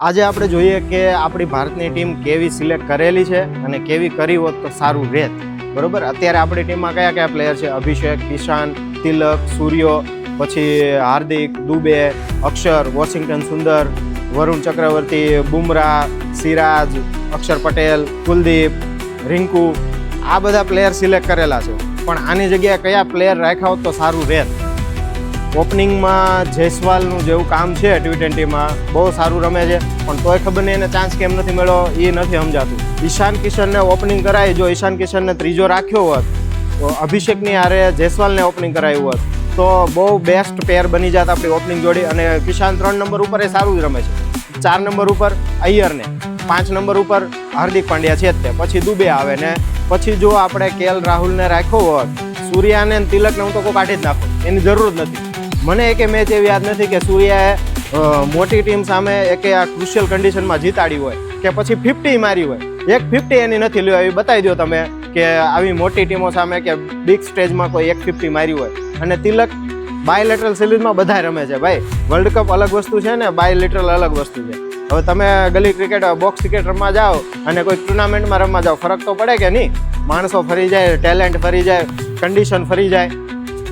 આજે આપણે જોઈએ કે આપણી ભારતની ટીમ કેવી સિલેક્ટ કરેલી છે અને કેવી કરી હોત તો સારું રહેત. બરોબર, અત્યારે આપણી ટીમમાં કયા કયા પ્લેયર છે? અભિષેક, કિશાન, તિલક, સૂર્યો, પછી હાર્દિક, દુબે, અક્ષર, વોશિંગ્ટન સુંદર, વરુણ ચક્રવર્તી, બુમરાહ, સિરાજ, અક્ષર પટેલ, કુલદીપ, રિંકુ, આ બધા પ્લેયર સિલેક્ટ કરેલા છે. પણ આની જગ્યાએ કયા પ્લેયર રાખ્યા હોત તો સારું રહેત? ઓપનિંગમાં જયસ્વાલનું જેવું કામ છે T20માં, બહુ સારું રમે છે, પણ તોય ખબર નહીં એને ચાન્સ કેમ નથી મળ્યો એ નથી સમજાતું. ઈશાન કિશનને ઓપનિંગ કરાવી, જો ઈશાન કિશનને ત્રીજો રાખ્યો હોત તો અભિષેકની હારે જયસ્વાલને ઓપનિંગ કરાવ્યું હોત તો બહુ બેસ્ટ પેર બની જાત આપણી ઓપનિંગ જોડી. અને કિશાન 3 નંબર ઉપર એ સારું જ રમે છે. 4 નંબર ઉપર અય્યરને, 5 નંબર ઉપર હાર્દિક પાંડ્યા છે જ તે, પછી દુબે આવે ને પછી જો આપણે KL રાહુલને રાખ્યો હોત, સૂર્યાને અને તિલકને હું તો કોઈ કાઢી જ નાખું, એની જરૂર જ નથી. મને એકે મેચ એવી યાદ નથી કે સૂર્યાએ મોટી ટીમ સામે એકે આ ક્રુશિયલ કન્ડિશનમાં જીતાડી હોય કે પછી 50 મારી હોય. એક 50 એની નથી લ્યો, એવી બતાવી દો તમે કે આવી મોટી ટીમો સામે કે બિગ સ્ટેજમાં કોઈ 50 મારી હોય. અને તિલક બાયલેટરલ સિરીઝમાં બધા રમે છે ભાઈ. વર્લ્ડ કપ અલગ વસ્તુ છે ને બાયલેટરલ અલગ વસ્તુ છે. હવે તમે ગલી ક્રિકેટ, બોક્સ ક્રિકેટ રમવા જાઓ અને કોઈ ટુર્નામેન્ટમાં રમવા જાઓ, ફરક તો પડે કે નહીં? માણસો ફરી જાય, ટેલેન્ટ ફરી જાય, કન્ડિશન ફરી જાય.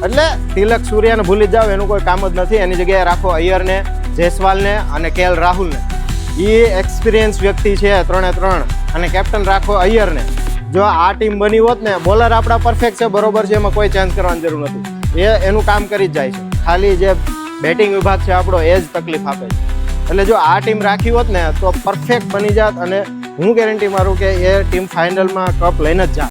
એટલે તિલક સૂર્યાને ભૂલી જાઓ, એનું કોઈ કામ જ નથી. એની જગ્યાએ રાખો અય્યરને, જયસ્વાલને અને KL રાહુલને. એ એક્સપિરિયન્સ વ્યક્તિ છે 3-3. અને કેપ્ટન રાખો અય્યરને. જો આ ટીમ બની હોત ને, બોલર આપણા પરફેક્ટ છે, બરોબર છે, એમાં કોઈ ચેન્જ કરવાની જરૂર નથી. એ એનું કામ કરી જ જાય છે. ખાલી જે બેટિંગ વિભાગ છે આપણો એ જ તકલીફ આપે છે. એટલે જો આ ટીમ રાખી હોત ને તો પરફેક્ટ બની જાત અને હું ગેરંટી મારું કે એ ટીમ ફાઇનલમાં કપ લઈને જ જાત.